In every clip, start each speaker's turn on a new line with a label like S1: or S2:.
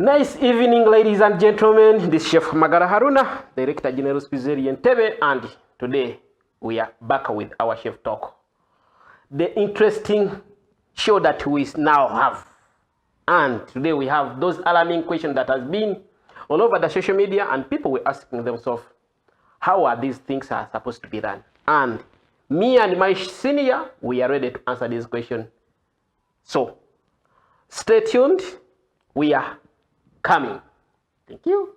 S1: Nice evening, ladies and gentlemen. This is Chef Magara Haruna, Director General Spizeri Entebbe, and today we are back with our Chef Talk. The interesting show that we now have. And today we have those alarming questions that has been all over the social media, and people were asking themselves, how are these things are supposed to be done? And me and my senior, we are ready to answer this question. So, stay tuned. We are coming. Thank you.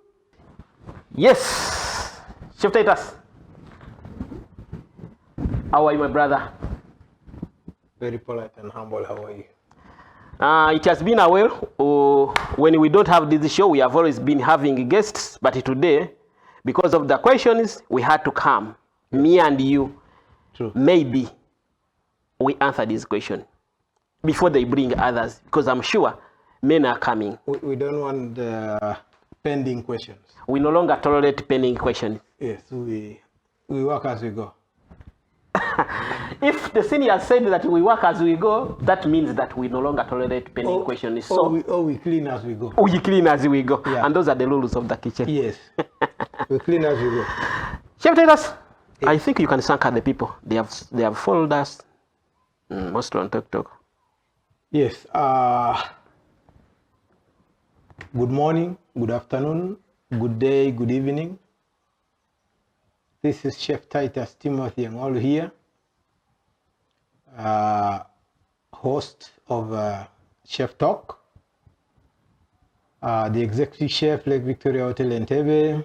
S1: Yes, Chef Titus. How are you, my brother?
S2: Very polite and humble. How are you?
S1: It has been a while. When we don't have this show, we have always been having guests, but today, because of the questions, we had to come. Me and you.
S2: True.
S1: Maybe we answer this question before they bring others, because I'm sure men are coming.
S2: We don't want pending questions.
S1: We no longer tolerate pending questions.
S2: Yes, we work as we go.
S1: If the senior said that we work as we go, that means that we no longer tolerate pending questions. So
S2: we clean as we go.
S1: We clean as we go.
S2: Yeah.
S1: And those are the rules of the kitchen.
S2: Yes. We clean as we go.
S1: Chef Titus, I think you can thank the people. They have followed us mostly on TikTok.
S2: Yes. Good morning, good afternoon, good day, good evening. This is Chef Titus Timothy Ngolu here, host of Chef Talk, the executive chef, Lake Victoria Hotel Entebbe,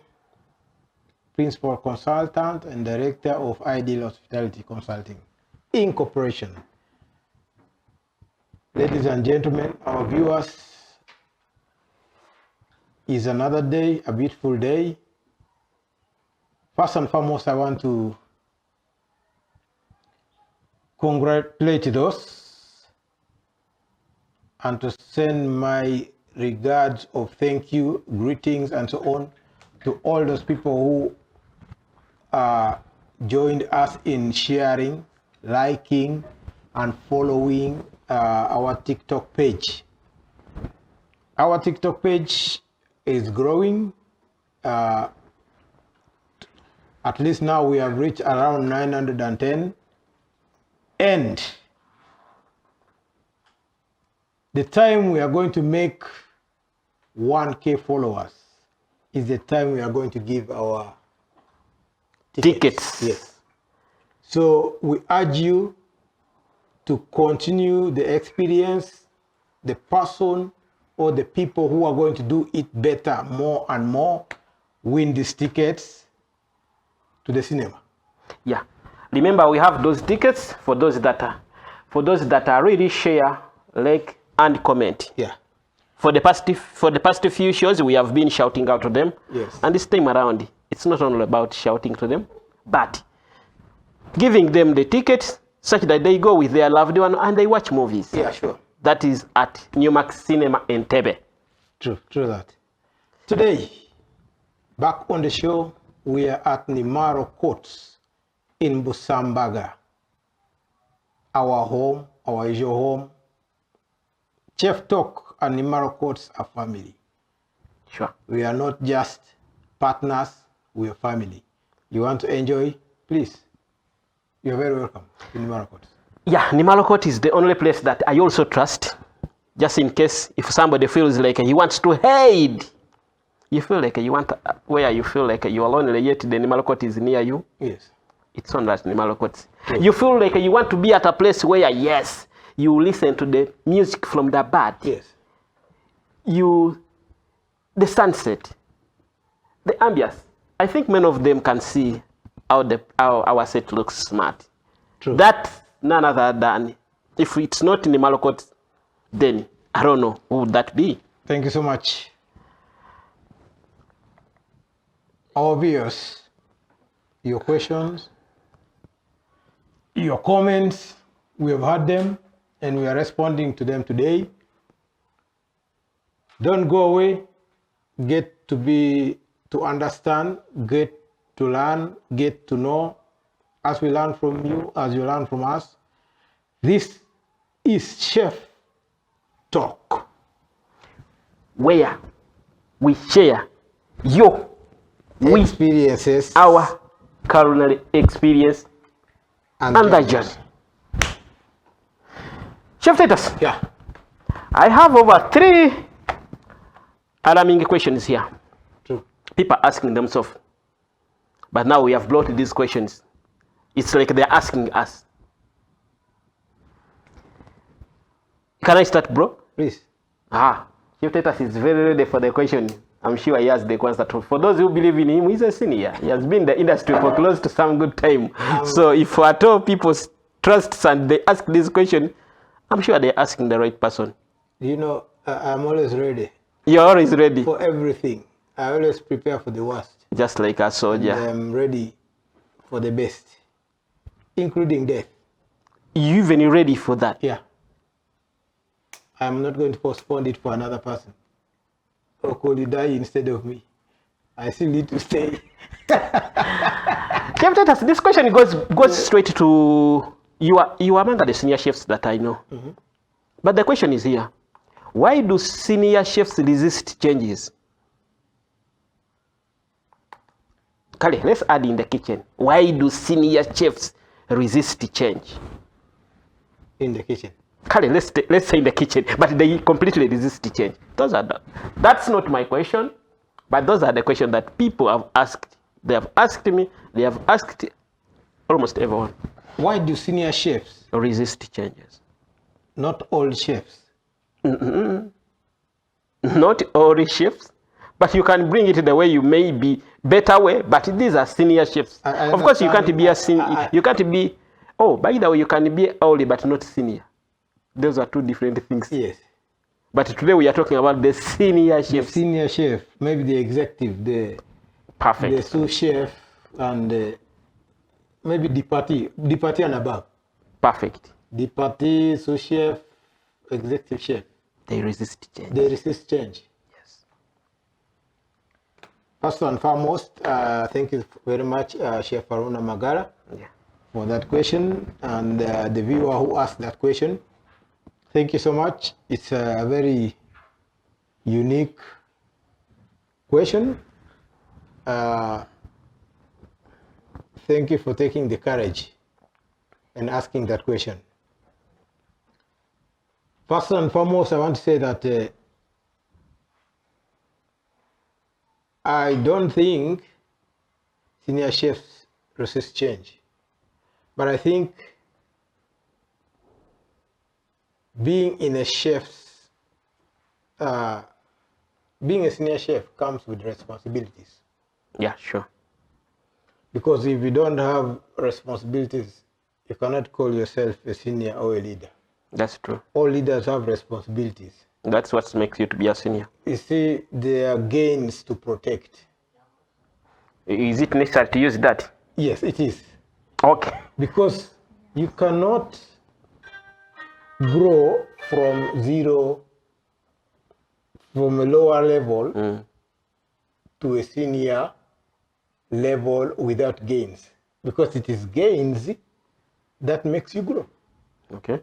S2: principal consultant and director of Ideal Hospitality Consulting Incorporation. Ladies and gentlemen, our viewers, is another day, a beautiful day. First and foremost, I want to congratulate those and to send my regards of thank you, greetings, and so on to all those people who joined us in sharing, liking, and following our TikTok page. Our TikTok page is growing. At least now we have reached around 910, and the time we are going to make 1K followers is the time we are going to give our tickets. Yes. So we urge you to continue the experience, the person or the people who are going to do it better, more and more, win these tickets to the cinema.
S1: Yeah. Remember, we have those tickets for those that are really share, like, and comment.
S2: Yeah.
S1: For the past few shows, we have been shouting out to them.
S2: Yes.
S1: And this time around, it's not only about shouting to them, but giving them the tickets such that they go with their loved one and they watch movies.
S2: Yeah, sure.
S1: That is at Newmark Cinema Entebbe.
S2: True that. Today, back on the show, we are at Nimaro Courts in Busambaga. Our home, our usual home. Chef Talk and Nimaro Courts are family.
S1: Sure.
S2: We are not just partners, we are family. You want to enjoy? Please. You're very welcome to Nimaro Courts.
S1: Yeah, Nimaro Court is the only place that I also trust. Just in case if somebody feels like he wants to hide, you feel like you want where you feel like you are lonely yet the Nimaro Court is near you.
S2: Yes.
S1: It's on that Nimaro Court.
S2: Yes.
S1: You feel like you want to be at a place where, yes, you listen to the music from the bird.
S2: Yes.
S1: The sunset, the ambience. I think many of them can see how our set looks smart.
S2: True.
S1: That's none other than, if it's not in the Nimaro Court, then I don't know who would that be.
S2: Thank you so much. Our viewers, your questions, your comments, we have heard them and we are responding to them today. Don't go away. Get to understand, get to learn, get to know. As we learn from you, as you learn from us. This is Chef Talk,
S1: where we share
S2: experiences
S1: our culinary experience and the journey. Chef Titus,
S2: Yeah.
S1: I have over 3 alarming questions here.
S2: True.
S1: People are asking themselves, but now we have brought these questions. It's like they're asking us. Can I start, bro?
S2: Please.
S1: Chef Titus is very ready for the question. I'm sure he has the answer. For those who believe in him, he's a senior. He has been in the industry for close to some good time. So if at all people trust and they ask this question, I'm sure they're asking the right person.
S2: You know, I'm always ready
S1: You're always ready,
S2: for everything. I always prepare for the worst.
S1: just like a soldier.
S2: I'm ready for the best, including death.
S1: You even ready for that?
S2: Yeah. I'm not going to postpone it for another person. Or could you die instead of me? I still need to stay.
S1: Chef Titus, this question goes straight to you are among the senior chefs that I know. But the question is here: why do senior chefs resist changes? Kale, let's add in the kitchen. Why do senior chefs resist change?
S2: In the kitchen.
S1: Kale, let's say in the kitchen, but they completely resist change. That's not my question, but those are the questions that people have asked. They have asked me. They have asked almost everyone.
S2: Why do senior chefs,
S1: Resist changes.
S2: not all chefs,
S1: Not all chefs, but you can bring it the way you may be, better way. But these are senior chefs.
S2: I
S1: Of course, you can't
S2: understand.
S1: be a senior. You can't be. Oh, by the way, you can be early but not senior. Those are 2 different things.
S2: yes,
S1: But today we are talking about the senior
S2: the
S1: chefs.
S2: senior chef, maybe the executive, the
S1: Perfect.
S2: sous chef, and maybe the party and above.
S1: Perfect.
S2: The party, sous chef, executive chef,
S1: They resist change.
S2: they resist change.
S1: Yes.
S2: First and foremost, thank you very much, Chef Haruna Magara,
S1: Yeah.
S2: for that question, and the viewer who asked that question. Thank you so much. It's a very unique question. Thank you for taking the courage and asking that question. First and foremost, I want to say that I don't think senior chefs resist change, but I think being a senior chef comes with responsibilities.
S1: Yeah, sure.
S2: Because if you don't have responsibilities, you cannot call yourself a senior or a leader.
S1: That's true.
S2: All leaders have responsibilities.
S1: That's what makes you to be a senior.
S2: You see, there are gains to protect.
S1: Is it necessary to use that?
S2: Yes, it is.
S1: Okay.
S2: Because you cannot grow from zero, from a lower level to a senior level without gains. Because it is gains that makes you grow.
S1: Okay.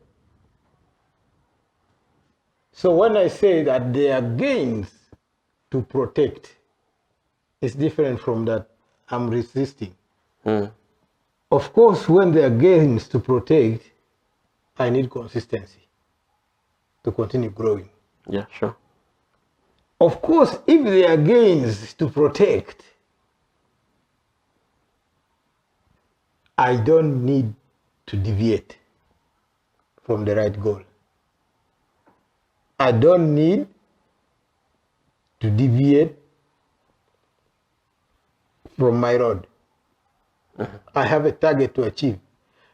S2: So when I say that there are gains to protect, it's different from that I'm resisting. Of course, when there are gains to protect, I need consistency to continue growing.
S1: Yeah, sure.
S2: Of course, if there are gains to protect, I don't need to deviate from the right goal. I don't need to deviate from my road. I have a target to achieve.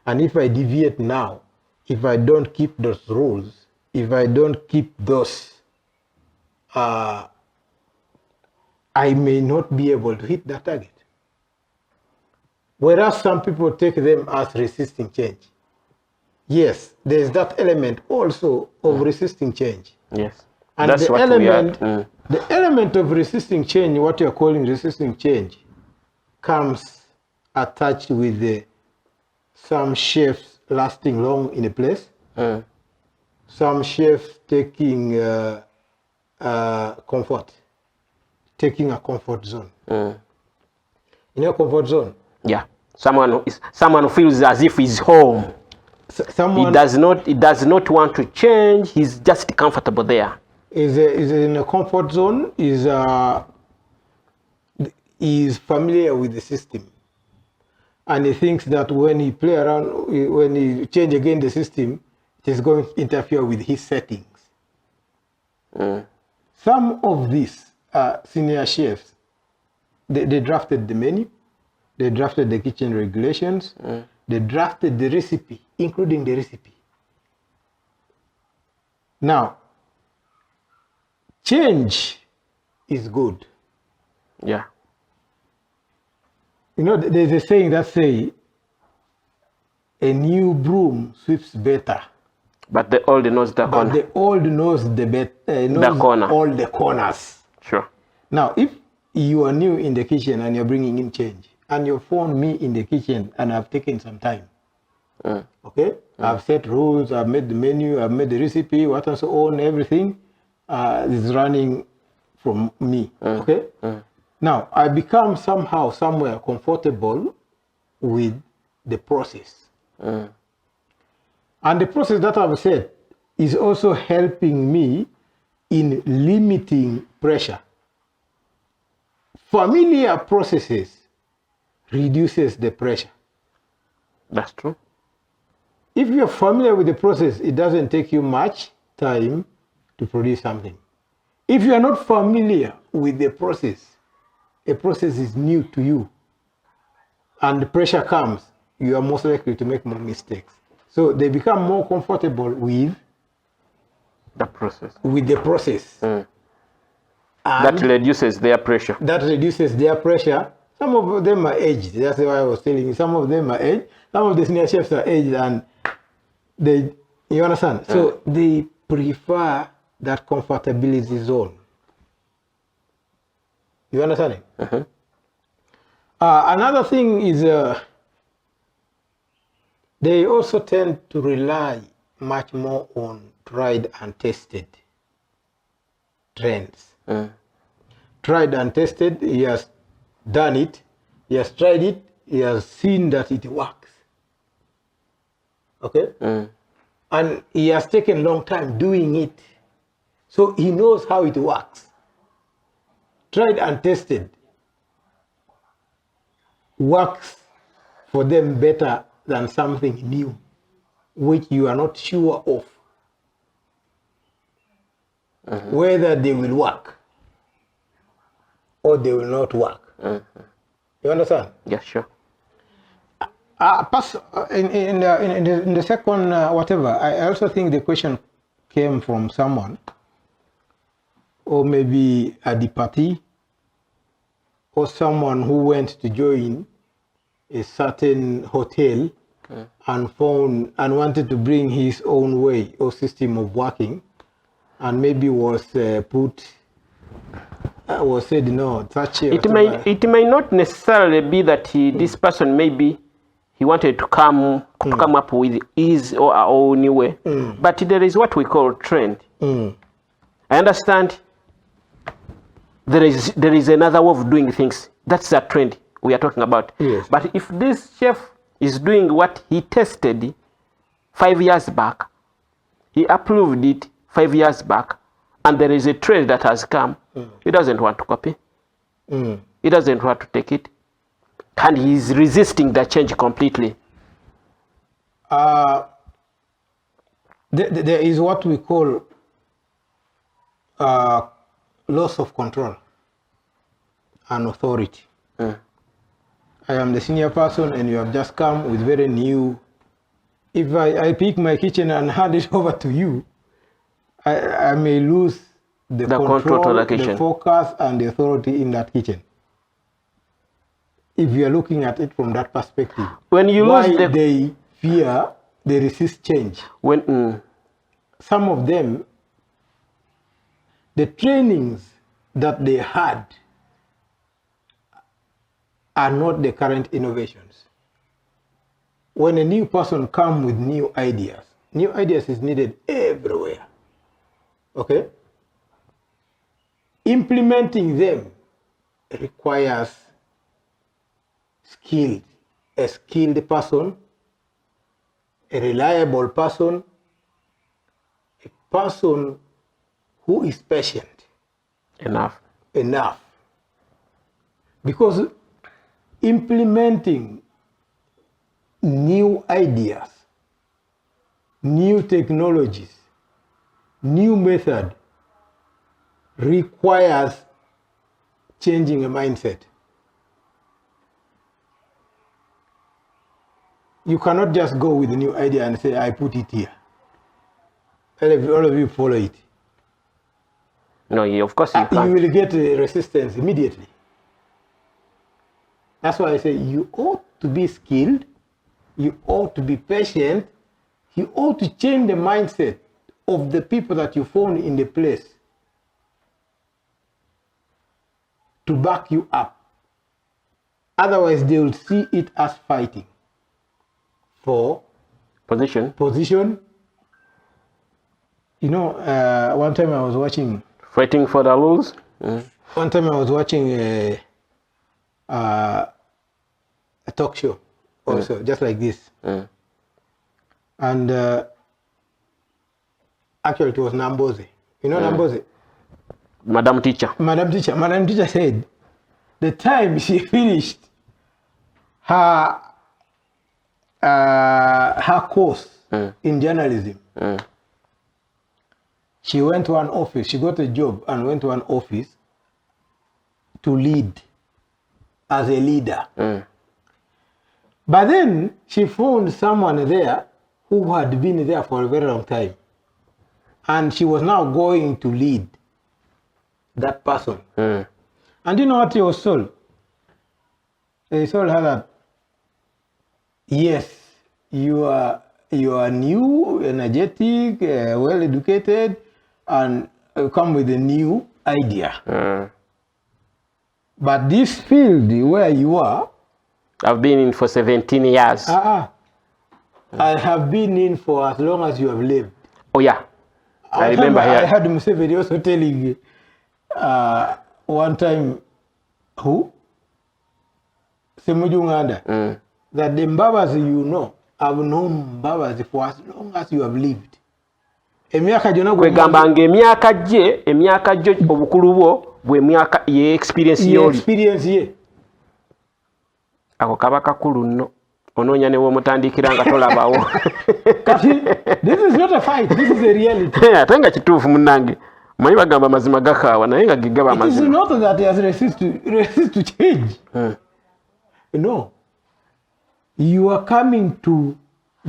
S2: And if I deviate now, if I don't keep those rules, if I don't keep those, I may not be able to hit that target. Whereas some people take them as resisting change. Yes, there's that element also of resisting change.
S1: Yes.
S2: And
S1: That's
S2: the
S1: what
S2: element,
S1: we are.
S2: the element of resisting change, what you're calling resisting change, comes attached with some chefs lasting long in a place, some chefs taking comfort. taking a comfort zone. In your comfort zone,
S1: Yeah. Someone who feels as if he's home.
S2: someone
S1: He does not want to change. He's just comfortable there.
S2: is in a comfort zone, is familiar with the system, and he thinks that when he play around, when he change again the system, it is going to interfere with his settings. Some of these senior chefs, they drafted the menu, they drafted the kitchen regulations, they drafted the recipe, including the recipe. Now, change is good.
S1: Yeah.
S2: You know, there's a saying that say, a new broom sweeps better.
S1: But the old knows the
S2: But
S1: corner.
S2: the old knows knows
S1: corner.
S2: all the corners.
S1: Sure.
S2: Now, if you are new in the kitchen and you're bringing in change, and you found me in the kitchen and I've taken some time, okay? I've set rules, I've made the menu, I've made the recipe, what and so on, everything is running from me, okay? Now, I become somehow, somewhere comfortable with the process. And the process that I've said is also helping me in limiting pressure. Familiar processes reduces the pressure.
S1: That's true.
S2: If you're familiar with the process, it doesn't take you much time to produce something. If you are not familiar with the process, a process is new to you, and the pressure comes, you are most likely to make more mistakes. So they become more comfortable with
S1: The process.
S2: the process.
S1: That
S2: And
S1: reduces their pressure.
S2: that reduces their pressure. Some of them are aged. That's why I was telling you. Some of them are aged. Some of the senior chefs are aged, and you understand? So they prefer that comfortability zone. You understand it? Another thing is they also tend to rely much more on tried and tested trends. Tried and tested, he has done it, he has tried it, he has seen that it works. Okay? And he has taken a long time doing it. So he knows how it works. Tried and tested works for them better than something new, which you are not sure of whether they will work or they will not work. You understand?
S1: Yeah, sure.
S2: In the second, whatever, I also think the question came from someone, or maybe a departee, or someone who went to join a certain hotel and found and wanted to bring his own way or system of working, and maybe was said no, such
S1: It may not necessarily be that this person maybe he wanted to come up with his or our own way, but there is what we call trend. I understand there is another way of doing things. That's a trend we are talking about.
S2: Yes.
S1: But if this chef is doing what he tested 5 years back, he approved it 5 years back, and there is a trend that has come, he doesn't want to copy. He doesn't want to take it. And he is resisting the change completely.
S2: There is what we call loss of control and authority. I am the senior person and you have just come with very new. If I pick my kitchen and hand it over to you, I may lose the control
S1: to the kitchen,
S2: the focus, and the authority in that kitchen. If you are looking at it from that perspective,
S1: when you
S2: why
S1: lose
S2: they fear, they resist change.
S1: when
S2: Some of them, the trainings that they had are not the current innovations. When a new person comes with new ideas is needed everywhere. Okay? Implementing them requires a skilled person, a reliable person, a person who is patient
S1: Enough.
S2: Because implementing new ideas, new technologies, new method requires changing a mindset. You cannot just go with a new idea and say, I put it here. All of you follow it.
S1: No, of course you can't.
S2: You will get resistance immediately. That's why I say you ought to be skilled, you ought to be patient, you ought to change the mindset of the people that you found in the place to back you up. Otherwise, they will see it as fighting for
S1: Position.
S2: You know, one time I was watching.
S1: Fighting for the rules.
S2: One time I was watching a talk show, also just like this, and actually it was Namboze. You know Namboze?
S1: Madam Teacher.
S2: Madam Teacher said the time she finished her course in journalism, she went to an office. She got a job and went to an office to lead as a leader. But then she found someone there who had been there for a very long time, and she was now going to lead that person. And you know what he was told? He told her that, yes, you are new, energetic, well educated, and come with a new idea. But this field where you are,
S1: I've been in for 17 years.
S2: I have been in for as long as you have lived.
S1: Oh yeah, I remember here.
S2: I heard Museveni also telling one time, who? Semujunganda, that the Mbabas you know have known Mbabas for as long as you have lived.
S1: Kwegamba emyaka gye obukulu bwo bwe myaka ye experience
S2: ye.
S1: Ako kaba kakulu nno. Onoonya ne w'omutandikira nga tolabawo.
S2: This is not a fight, this is a reality.
S1: Ate nga kituufu munnange. Manyi bagamba mazima gakaawa naye nga gigaba mazima.
S2: It is not that he has resist to change. No. You are coming to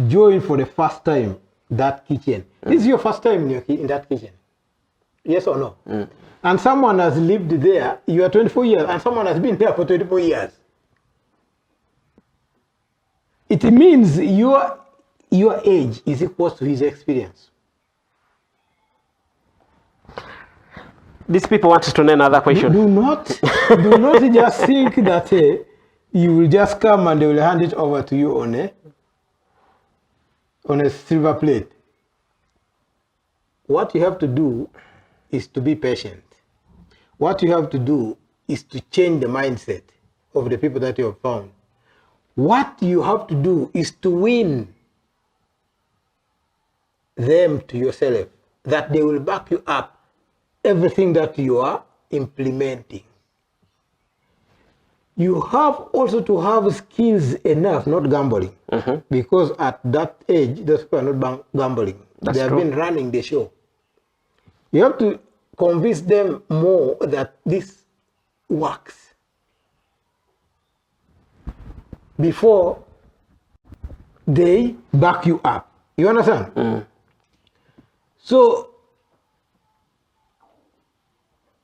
S2: join for the first time that kitchen. This is your first time in that kitchen. Yes or no? And someone has lived there, you are 24 years, and someone has been there for 24 years. It means your age is equal to his experience.
S1: These people want to know another question.
S2: Do not just think that you will just come and they will hand it over to you on a silver plate. What you have to do is to be patient. What you have to do is to change the mindset of the people that you have found. What you have to do is to win them to yourself, that they will back you up everything that you are implementing. You have also to have skills enough, not gambling, because at that age, those people are not gambling. They have been running the show. You have to convince them more that this works before they back you up. You understand? So,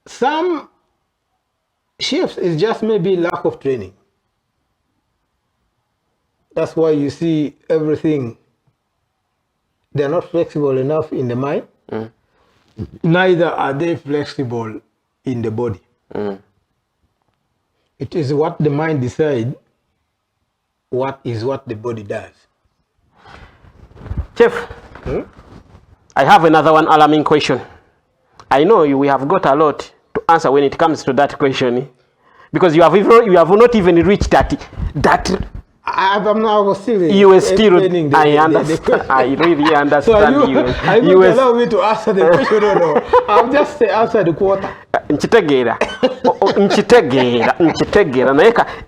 S2: some chefs is just maybe lack of training. That's why you see everything, they're not flexible enough in the mind. Neither are they flexible in the body. It is what the mind decides, what the body does.
S1: Chef, I have another one alarming question. I know we have got a lot to answer when it comes to that question. Because you have not even reached that.
S2: I'm now still.
S1: You were still.
S2: explaining
S1: I understand. I really understand.
S2: So are you
S1: you
S2: going to allow me to answer the question or no? I've just answered the quarter.
S1: Nchitegeera.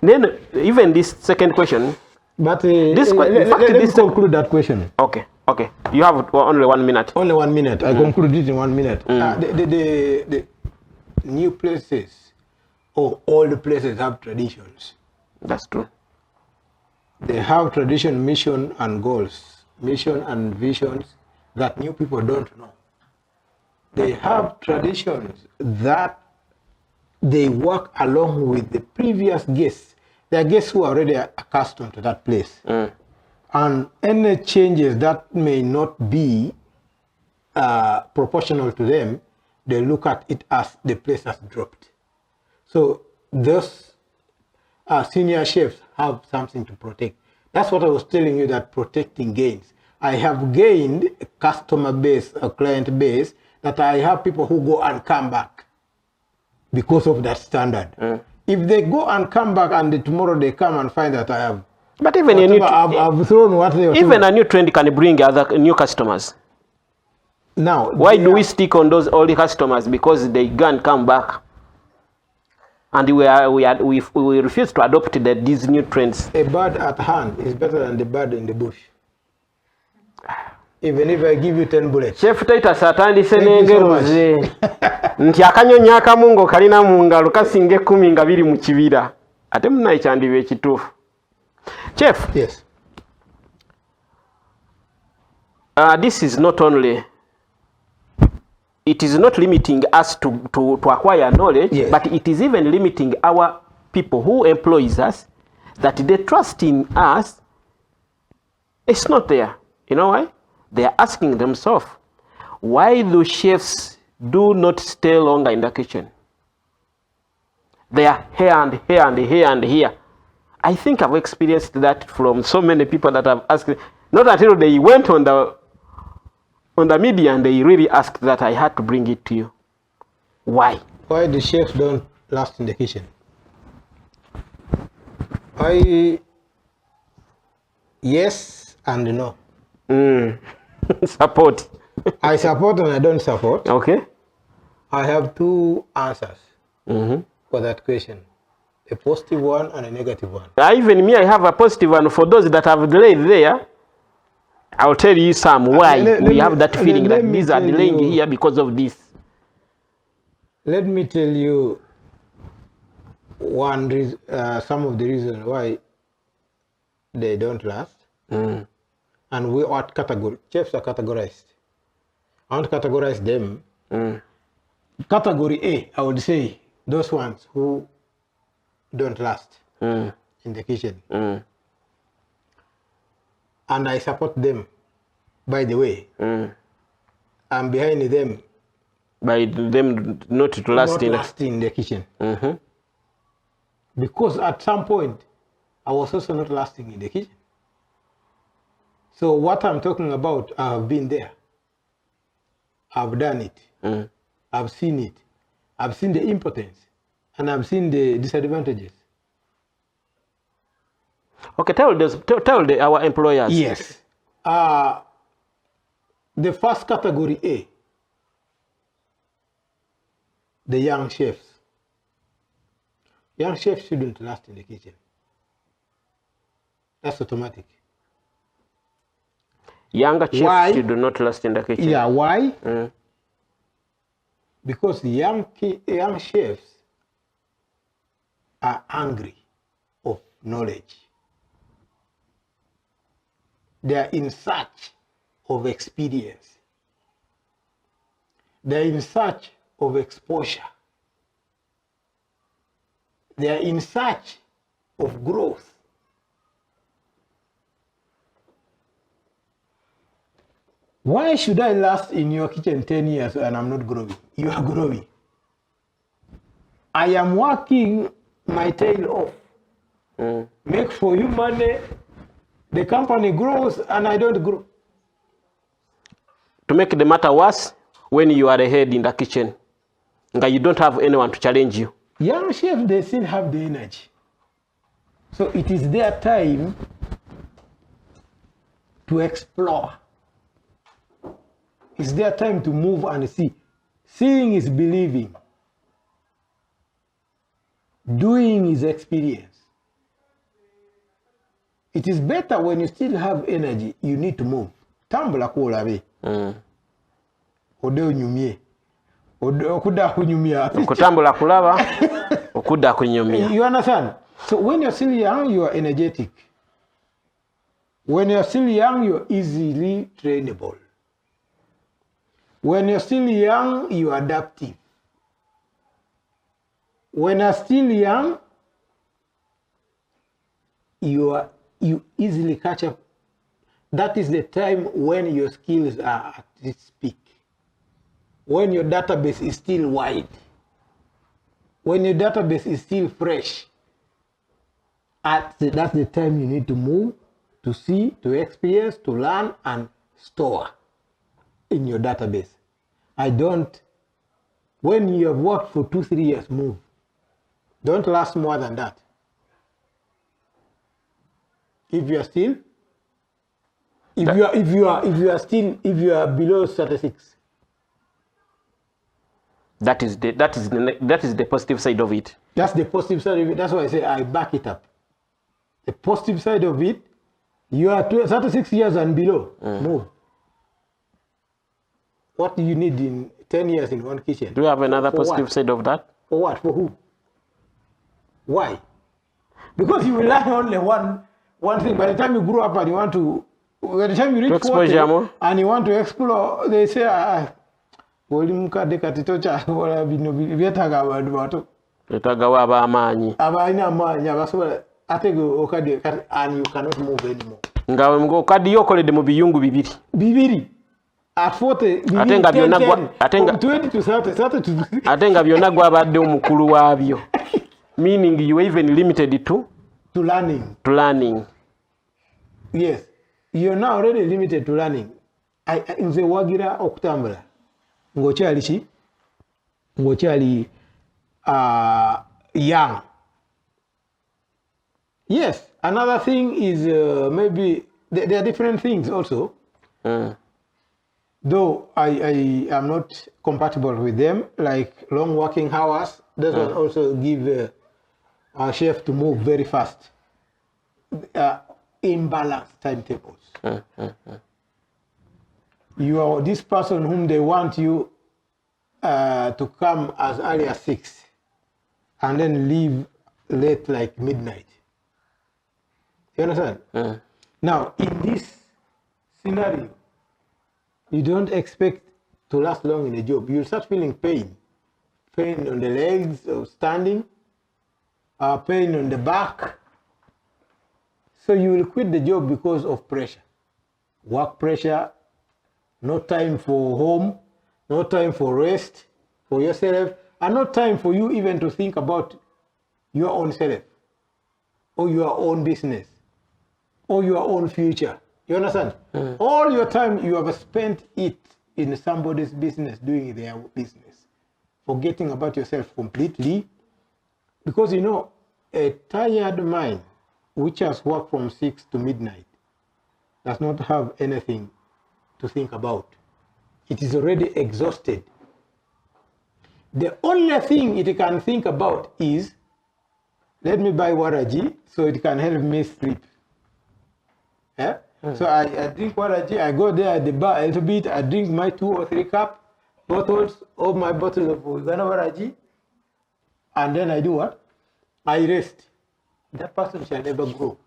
S1: Then even this second question.
S2: But let's conclude that question.
S1: Okay. You have only 1 minute.
S2: Only 1 minute. I conclude it in 1 minute. The new places or old places have traditions.
S1: That's true.
S2: They have tradition, mission, and goals, mission and visions that new people don't know. They have traditions that they work along with the previous guests. They are guests who are already accustomed to that place. And any changes that may not be proportional to them, they look at it as the place has dropped. So those senior chefs have something to protect. That's what I was telling you, that protecting gains. I have gained a customer base, a client base, that I have people who go and come back because of that standard. If they go and come back and tomorrow they come and find that I have,
S1: but even
S2: I've thrown what they
S1: even a new trend can bring other new customers.
S2: Now,
S1: why do we stick on those old customers? Because they go and come back. And we refuse to adopt these new trends.
S2: A bird at hand is better than the bird in the bush. Even if I give you 10 bullets.
S1: Chef Titus atandise n'engero ze. Nti akanyonyi akamu ngo kalina mu ngalo kasinga 10 nga biri mu kibira. Ate munayi kyandiba ekituufu. Chef.
S2: Yes.
S1: This is not only. It is not limiting us to acquire knowledge,
S2: yes,
S1: but it is even limiting our people who employs us, that they trust in us. It's not there. You know why? They are asking themselves, why do chefs do not stay longer in the kitchen? They are here and here and here and here. I think I've experienced that from so many people that have asked, not until they went on the media and they really asked that, I had to bring it to you. Why?
S2: Why the chefs don't last in the kitchen? Yes and no.
S1: Support.
S2: I support and I don't support.
S1: Okay.
S2: I have two answers for that question. A positive one and a negative one.
S1: Even me, I have a positive one. For those that have delayed there, I'll tell you some why we have that feeling that these are delaying here because of this.
S2: Let me tell you one reason, some of the reasons why they don't last. And we are category. Chefs are categorized. I want to categorize them. Category A, I would say those ones who don't last in the kitchen. And I support them, by the way. I'm behind them.
S1: By them not to last
S2: in the kitchen. Because at some point, I was also not lasting in the kitchen. So what I'm talking about, I have been there. I've done it. I've seen it. I've seen the impotence. And I've seen the disadvantages.
S1: Okay, tell our employers.
S2: Yes. The first category A, the young chefs. Young chefs shouldn't last in the kitchen. That's automatic.
S1: Younger chefs should not last in the kitchen.
S2: Yeah, why? Because young chefs are hungry of knowledge. They are in search of experience. They are in search of exposure. They are in search of growth. Why should I last in your kitchen 10 years and I'm not growing? You are growing. I am working my tail off. Make for you money. The company grows and I don't grow.
S1: To make the matter worse, when you are ahead in the kitchen, you don't have anyone to challenge you.
S2: Young chefs, they still have the energy. So it is their time to explore. It's their time to move and see. Seeing is believing. Doing is experience. It is better when you still have energy, you need to move. Tambula kulabe. Ode unyumie. Okuda kunyumia.
S1: Kutambula kulaba, okuda kunyumia.
S2: You understand? So when you're still young, you are energetic. When you're still young, you're easily trainable. When you're still young, you are adaptive. When you're still young, you easily catch up. That is the time when your skills are at its peak. When your database is still wide. When your database is still fresh. That's the time you need to move, to see, to experience, to learn, and store in your database. When you have worked for 2-3 years, move. Don't last more than that. If you are below 36.
S1: That is the positive side of it.
S2: That's the positive side of it. That's why I say I back it up. The positive side of it, you are 36 years and below, move. What do you need in 10 years in one kitchen?
S1: Do you have another positive side of that?
S2: For what? For who? Why? Because you will learn only one thing. By the time you grow up and by the time you reach 40 and you want to explore, they say, and you cannot move anymore.
S1: Ngawe mgo kadi yokolede mu biyungu bibiri.
S2: At 40,
S1: atenga byonna gwa
S2: 20 to 30
S1: atenga byonna gwa abadde omukulu wabyo. Meaning you are even limited to learning.
S2: Yes, you're now already limited to learning. Nze wagira okutambula ngokyali young. Yes, another thing is maybe there are different things also. Though I am not compatible with them, like long working hours. This one also give our chef to move very fast. Imbalanced timetables. You are this person whom they want you to come as early as 6 and then leave late like midnight. You understand? Now, in this scenario, you don't expect to last long in a job. You'll start feeling pain. Pain on the legs of standing, pain on the back. So you will quit the job because of pressure. Work pressure, no time for home, no time for rest for yourself, and no time for you even to think about your own self, or your own business, or your own future. You understand? All your time you have spent it in somebody's business, doing their business, forgetting about yourself completely. Because a tired mind, which has worked from 6 to midnight, does not have anything to think about. It is already exhausted. The only thing it can think about is, let me buy waraji so it can help me sleep. Yeah? So I drink waraji, I go there at the bar a little bit, I drink my 2 or 3 bottles of my bottle of Ghana waraji, and then I do what? I rest. That person shall never grow.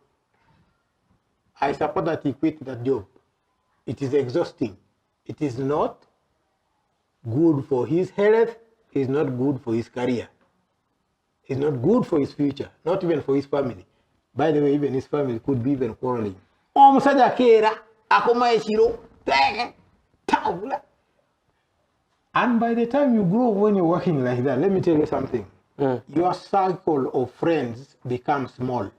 S2: I support that he quit that job. It is exhausting. It is not good for his health. It's not good for his career. It's not good for his future. Not even for his family. By the way, even his family could be even quarreling. And by the time you grow, when you're working like that, let me tell you something. Your circle of friends becomes small.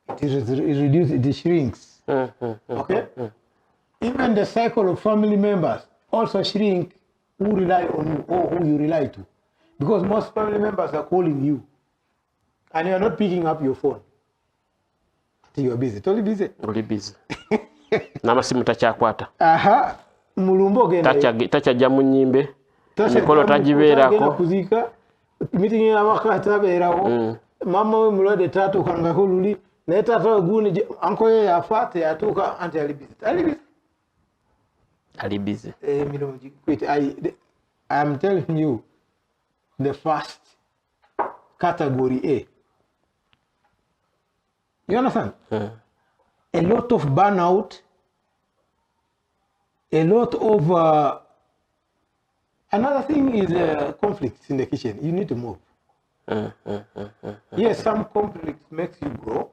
S2: It reduces, it shrinks. Okay? Even the circle of family members also shrink who rely on you or who you rely to. Because most family members are calling you and you're not picking up your phone. You're busy. Totally busy.
S1: Oli busy. N'amasimu takyakwata.
S2: Aha. Mulumbo genda.
S1: Tachajja mu nnyimbe. Mikolo tagibeerako.
S2: Kuzika. Meeting y'abaka tabeerawo. Mama we mulwadde taatuukangako luli. Naye taata we guuni anko ye yafa teyatuuka anti ali busy.
S1: Ali busy.
S2: I'm telling you, the first category A. You understand? A lot of burnout, a lot of... another thing is conflicts in the kitchen. You need to move. Yes, some conflicts makes you grow,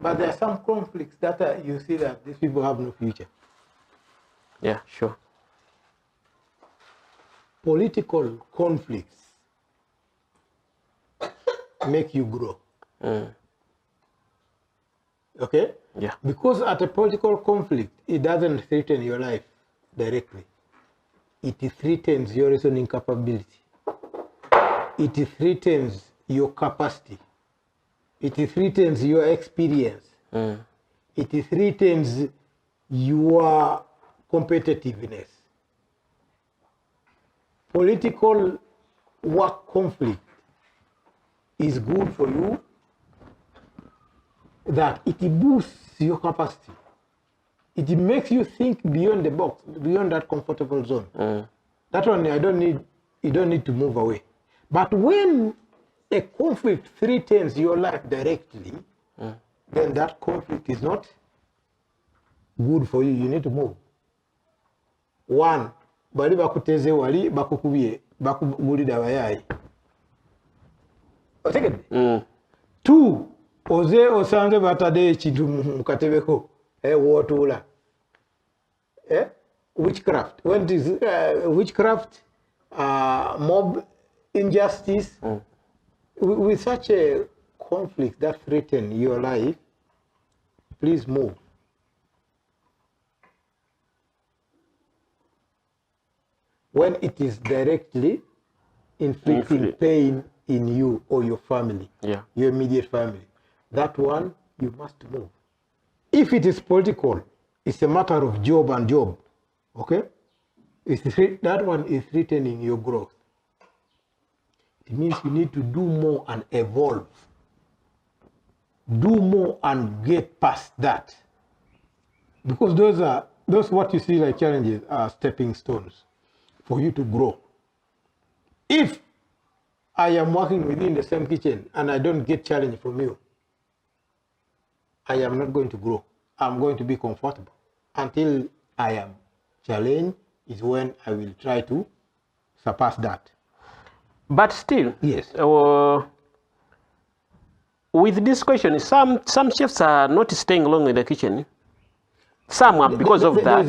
S2: but there are some conflicts that you see that these people have no future.
S1: Yeah, sure.
S2: Political conflicts make you grow. Okay?
S1: Yeah.
S2: Because at a political conflict, it doesn't threaten your life directly. It threatens your reasoning capability. It threatens your capacity. It threatens your experience. It threatens your competitiveness. Political work conflict is good for you, that it boosts your capacity. It makes you think beyond the box, beyond that comfortable zone. That one, you don't need to move away. But when a conflict threatens your life directly, then that conflict is not good for you. You need to move. One, bali bakuteze wali bakukubye bakugulida bayayi. Otegedde? Two, oze osanze batade ekintu mu katebeko wootuula. Witchcraft. When it is witchcraft, mob injustice, with such a conflict that threaten your life, please move. When it is directly inflicting pain in you or your family, your immediate family, that one you must move. If it is political, it's a matter of job and job, okay? That one is threatening your growth. It means you need to do more and evolve. Do more and get past that. Because those what you see like challenges are stepping stones for you to grow. If I am working within the same kitchen and I don't get challenge from you, I am not going to grow. I'm going to be comfortable. Until I am challenged is when I will try to surpass that.
S1: But still,
S2: yes.
S1: With this question, some chefs are not staying long in the kitchen. Some are because of that.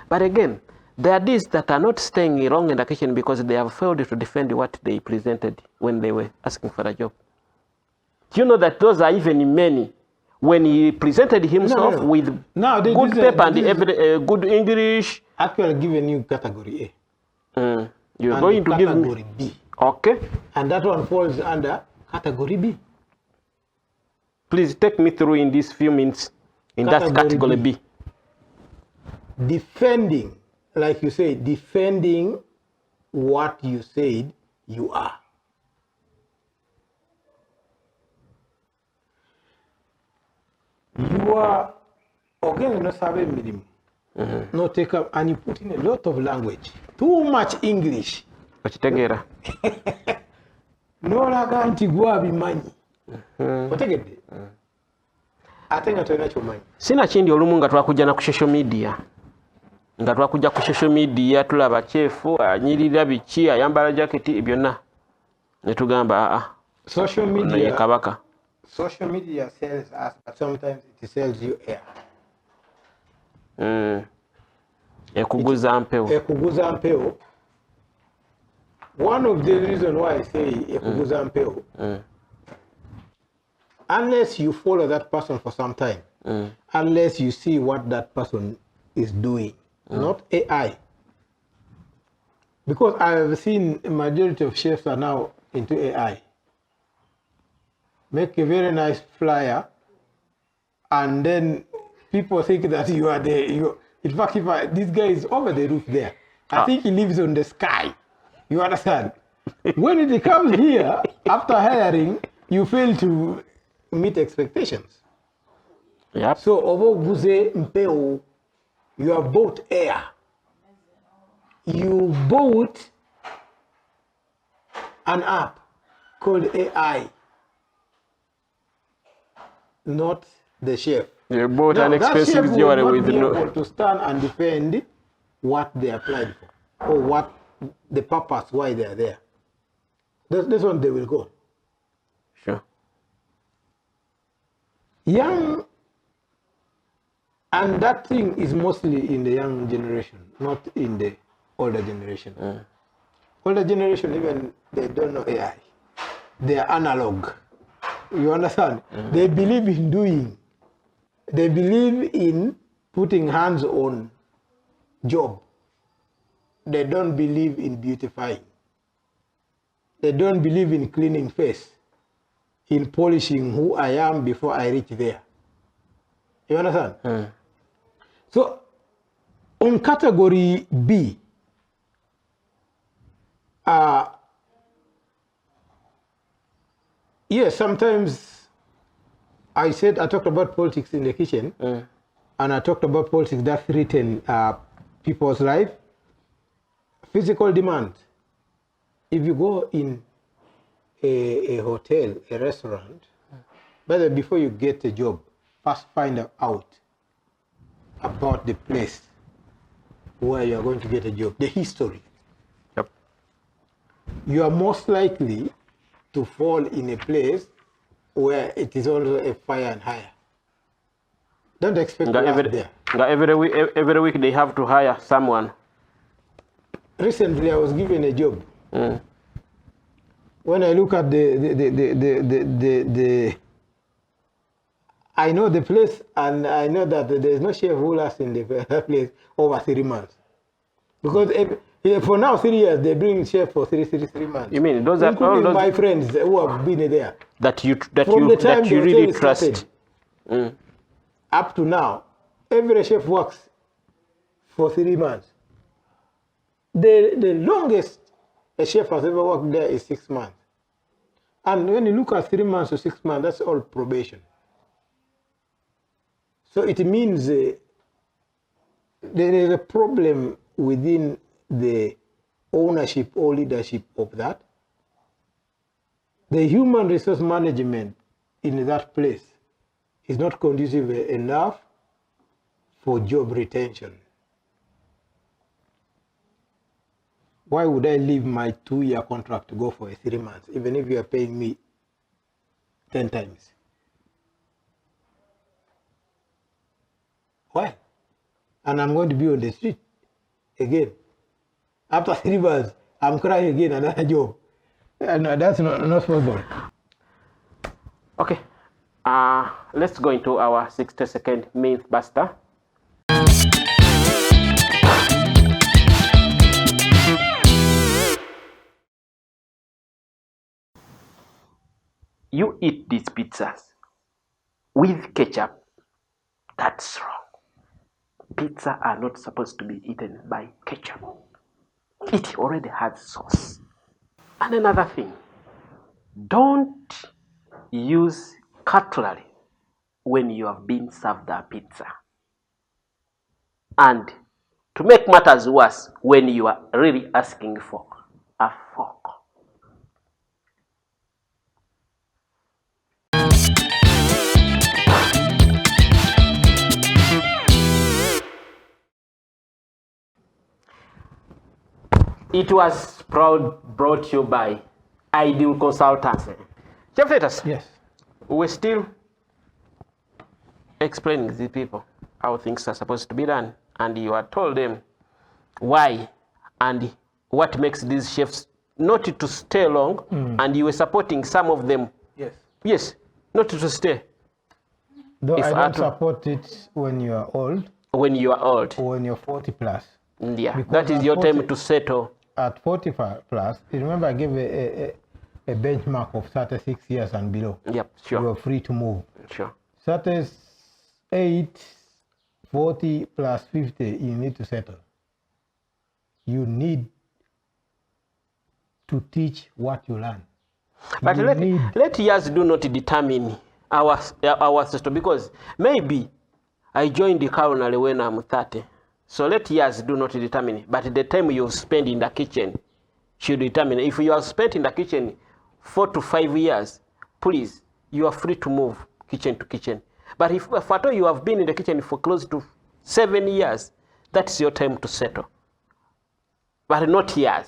S1: But again, there are these that are not staying long in the kitchen because they have failed to defend what they presented when they were asking for a job. Do you know that those are even many? When he presented himself with good paper and good English.
S2: Actually, give a new category A.
S1: You're
S2: and
S1: going to give me
S2: category B.
S1: Okay.
S2: And that one falls under category B.
S1: Please take me through in these few minutes in that category B.
S2: Defending, like you say, defending what you said you are. You are again no sabe medium. No take up and you put in a lot of language. Too much English.
S1: Okitegera.
S2: No laga nti gwa bimanyi. Otegedde. Ate nga tolina ky'omanyi.
S1: Sina kindi olumu nga twakujja na ku social media. Nga twakujja ku social media tulaba chefu anyirira biki ayambala jaketi byonna. Ne tugamba
S2: social media
S1: kabaka.
S2: Social media sells us, but sometimes it sells you air.
S1: Ekuguza mpewo.
S2: Ekuguza mpewo. One of the reasons why I say ekuguza mpewo, unless you follow that person for some time, unless you see what that person is doing, not AI. Because I have seen a majority of chefs are now into AI. Make a very nice flyer, and then people think that you are the. In fact, this guy is over the roof there. I think he lives on the sky. You understand? When it comes here, after hiring, you fail to meet expectations.
S1: Yep.
S2: So, Ovo Guze Mpeo, you have bought air. You bought an app called AI, not the chef.
S1: You bought
S2: Now,
S1: an
S2: that chef
S1: expensive
S2: will
S1: jewelry
S2: not
S1: with
S2: be
S1: no.
S2: able to stand and defend what they applied for, or what the purpose why they are there. This one they will go.
S1: Sure.
S2: Young, and that thing is mostly in the young generation, not in the older generation. Older generation, even they don't know AI. They are analog. You understand? They believe in doing. They believe in putting hands on job. They don't believe in beautifying. They don't believe in cleaning face, in polishing who I am before I reach there. You understand? So, on category B, yes, sometimes I talked about politics in the kitchen, and I talked about politics that threaten people's life. Physical demand. If you go in a hotel, a restaurant, but before you get a job, first find out about the place where you are going to get a job, the history.
S1: Yep.
S2: You are most likely to fall in a place where it is also a fire and hire. Don't expect to last there.
S1: Every week they have to hire someone.
S2: Recently, I was given a job. When I look at the I know the place, and I know that there is no chef who lasts in the place over 3 months. Because for now, 3 years, they bring chef for 3 months.
S1: You mean those are all those
S2: my friends who have been there
S1: that you
S2: the
S1: really
S2: hotel
S1: trust?
S2: started, up to now, every chef works for 3 months. The longest a chef has ever worked there is 6 months. And when you look at 3 months to 6 months, that's all probation. So it means there is a problem within the ownership or leadership of that. The human resource management in that place is not conducive enough for job retention. Why would I leave my 2-year contract to go for a 3 months, even if you are paying me 10 times? Why? And I'm going to be on the street again. After 3 months, I'm crying again, another job. And that's not possible.
S1: Okay. Let's go into our 60-second myth buster. You eat these pizzas with ketchup. That's wrong. Pizza are not supposed to be eaten by ketchup. It already has sauce. And another thing, don't use cutlery when you have been served a pizza. And to make matters worse, when you are really asking for a fork. It was brought to you by Ideal Consultancy. Chef Titus,
S2: Yes.
S1: we're still explaining to the people how things are supposed to be done, and you are told them why and what makes these chefs not to stay long, and you were supporting some of them.
S2: Yes.
S1: Yes, not to stay.
S2: Though
S1: If
S2: I
S1: I
S2: don't
S1: to-
S2: support it when you are old
S1: When you are old.
S2: or when you're 40 plus.
S1: Yeah,
S2: Because
S1: that is
S2: at
S1: your
S2: 40
S1: time to settle.
S2: at 45 plus, you remember I gave a benchmark of 36 years and below.
S1: Yep, sure.
S2: You are free to move.
S1: Sure.
S2: 38, 40 plus 50, you need to settle. You need to teach what you learn.
S1: But let years do not determine our system, because maybe I joined the culinary when I'm 30. So let years do not determine, but the time you spend in the kitchen should determine. If you have spent in the kitchen 4 to 5 years, please, you are free to move kitchen to kitchen. But if at all you have been in the kitchen for close to 7 years, that's your time to settle. But not years,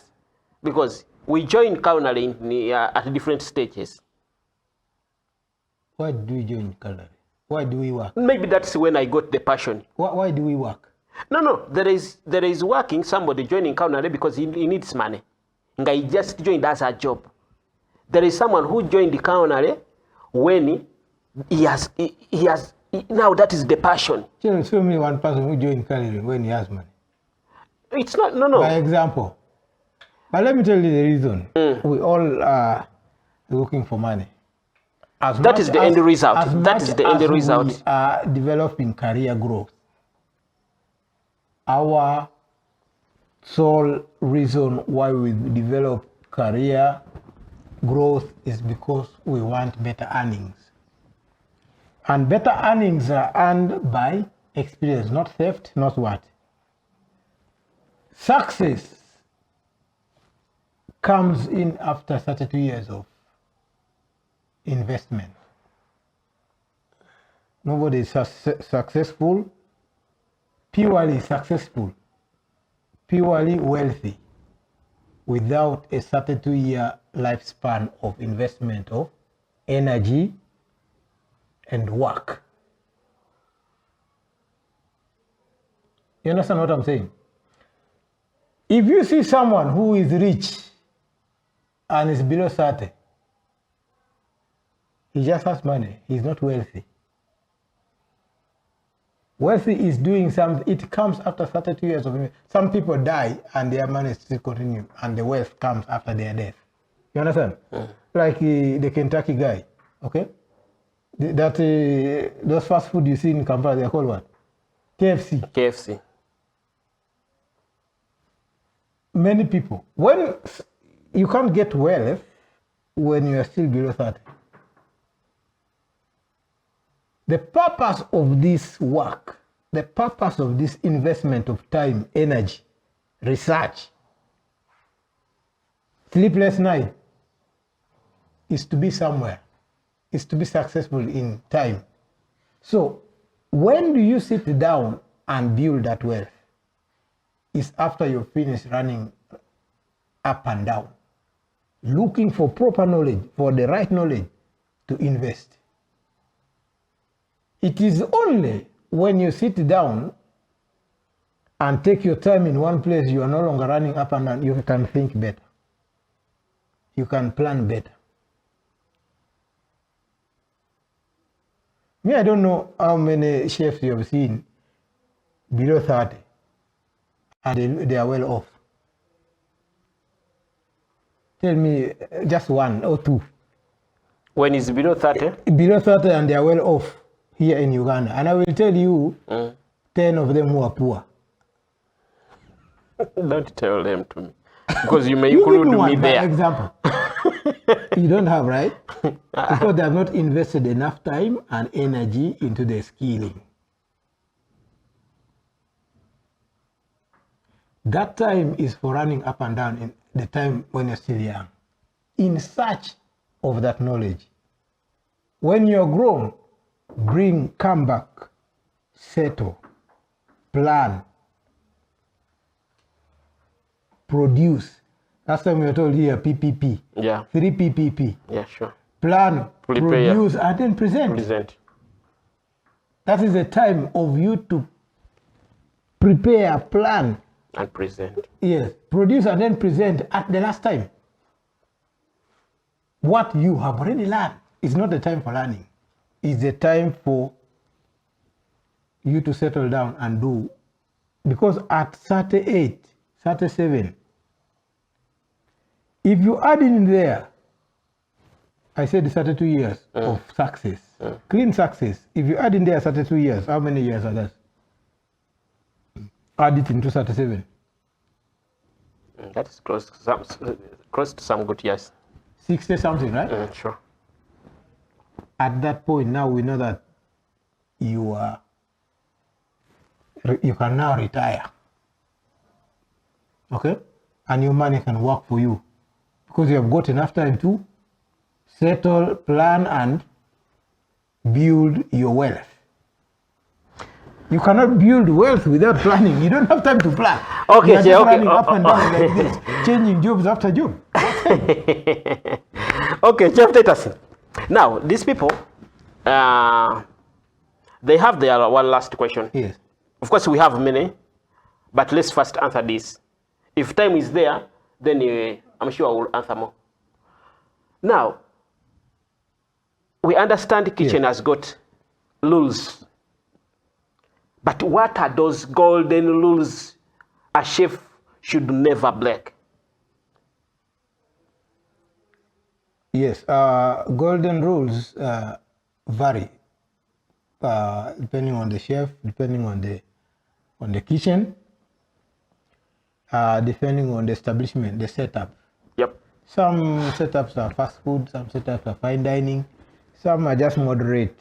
S1: because we join culinary at different stages.
S2: Why do we join culinary? Why do we work?
S1: Maybe that's when I got the passion.
S2: Why do we work?
S1: No. There is working, somebody joining culinary because he needs money. He just joined as a job. There is someone who joined the culinary when he has now that is the passion.
S2: Show me one person who joined culinary when he has money.
S1: It's not, no.
S2: By example. But let me tell you the reason. We all are looking for money.
S1: That is the end result. That is the end result.
S2: We are developing career growth. Our sole reason why we develop career growth is because we want better earnings. And better earnings are earned by experience, not theft, not what? Success comes in after 32 years of investment. Nobody is successful, purely successful, purely wealthy, without a 32-year lifespan of investment of energy and work. You understand what I'm saying? If you see someone who is rich and is below 30, he just has money. He's not wealthy. Wealthy is doing something. It comes after 32 years of investment. Some people die and their money still continue, and the wealth comes after their death. You understand? Like the Kentucky guy, okay? Those fast food you see in Kampala, they're called what? KFC.
S1: KFC.
S2: Many people, when you can't get wealth when you are still below 30. The purpose of this work, the purpose of this investment of time, energy, research, sleepless night, is to be somewhere, is to be successful in time. So when do you sit down and build that wealth? It's after you finish running up and down, looking for proper knowledge, for the right knowledge to invest. It is only when you sit down and take your time in one place, you are no longer running up and down, you can think better. You can plan better. Me, I don't know how many chefs you have seen below 30 and they are well off. Tell me just one or two.
S1: When it's below 30?
S2: Below 30 and they are well off here in Uganda. And I will tell you 10 of them who are poor.
S1: Don't tell them to me. Because you may include me there.
S2: Example. You don't have, right? Because they have not invested enough time and energy into their skilling. That time is for running up and down in the time when you're still young, in search of that knowledge. When you're grown, come back, settle, plan, produce. Last time we were told here PPP.
S1: Yeah.
S2: 3 PPP.
S1: Yeah, sure.
S2: Plan, produce, and then present. That is the time of you to prepare, plan,
S1: and present.
S2: Yes, produce and then present at the last time. What you have already learned is not the time for learning. It's the time for you to settle down and do. Because at 38, 37, If you add in there, I said 32 years of success, clean success. If you add in there 32 years, how many years are that? Add it into 37.
S1: That is close to some good years.
S2: 60 something, right?
S1: Sure.
S2: At that point, now we know that you can now retire. Okay? And your money can work for you because you have got enough time to settle, plan, and build your wealth. You cannot build wealth without planning. You don't have time to plan.
S1: Okay,
S2: you are just running
S1: okay.
S2: up and down like this, changing jobs after job.
S1: Okay, Chef Titus. Now, these people, they have their one last question.
S2: Yes.
S1: Of course, we have many, but let's first answer this. If time is there, then I'm sure I will answer more. Now, we understand the kitchen has got rules. But what are those golden rules a chef should never break?
S2: Yes, golden rules vary depending on the chef, depending on the kitchen, depending on the establishment, the setup.
S1: Yep.
S2: Some setups are fast food, some setups are fine dining, some are just moderate,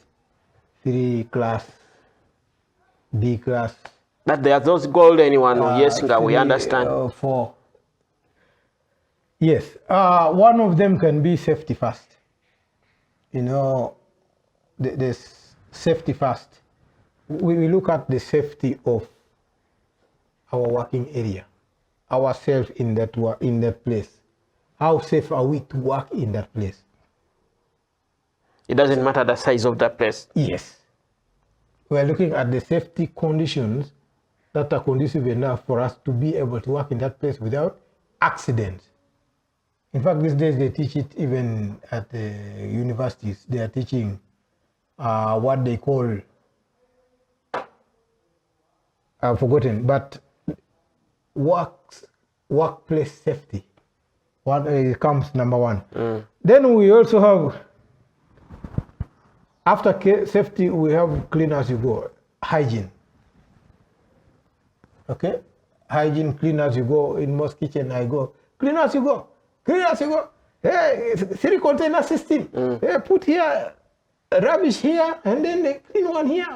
S2: 3 class, B class.
S1: But there are those golden ones, yes, we understand.
S2: 4. Yes, one of them can be safety first. You know, the safety first. We look at the safety of our working area, ourselves in that place. How safe are we to work in that place?
S1: It doesn't matter the size of that place.
S2: Yes. We are looking at the safety conditions that are conducive enough for us to be able to work in that place without accidents. In fact, these days they teach it even at the universities. They are teaching what they call, I've forgotten, but workplace safety. What comes number 1. Then we also have, after safety, we have clean as you go, hygiene. Okay? Hygiene, clean as you go. In most kitchen, I go, clean as you go. Clean as you go. Hey, 3 container system. Hey, put here rubbish here, and then the clean one here.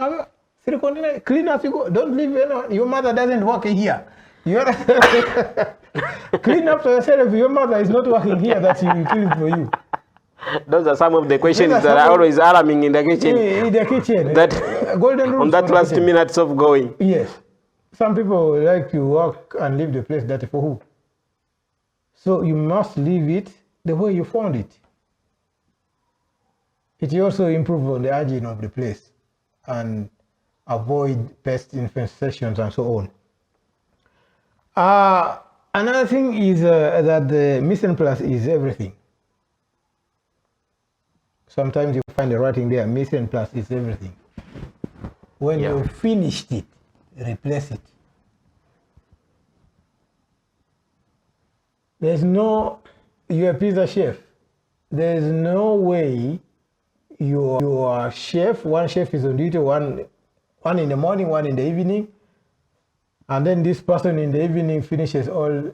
S2: 3 container, clean as you go. Don't leave anyone. Your mother doesn't work here. Clean up to yourself. If your mother is not working here, that she will clean for you.
S1: Those are some of the questions that are always alarming in the kitchen.
S2: In the kitchen.
S1: That
S2: golden rules
S1: on that last minutes of going.
S2: Yes. Some people like to work and leave the place dirty for who? So you must leave it the way you found it. It also improves on the hygiene of the place and avoid pest infestations and so on. Another thing is that the mise en place is everything. Sometimes you find the writing there, mise en place is everything. When you finished it, replace it. There's no, you're a pizza chef. There's no way your chef, one chef is on duty, one in the morning, one in the evening, and then this person in the evening finishes all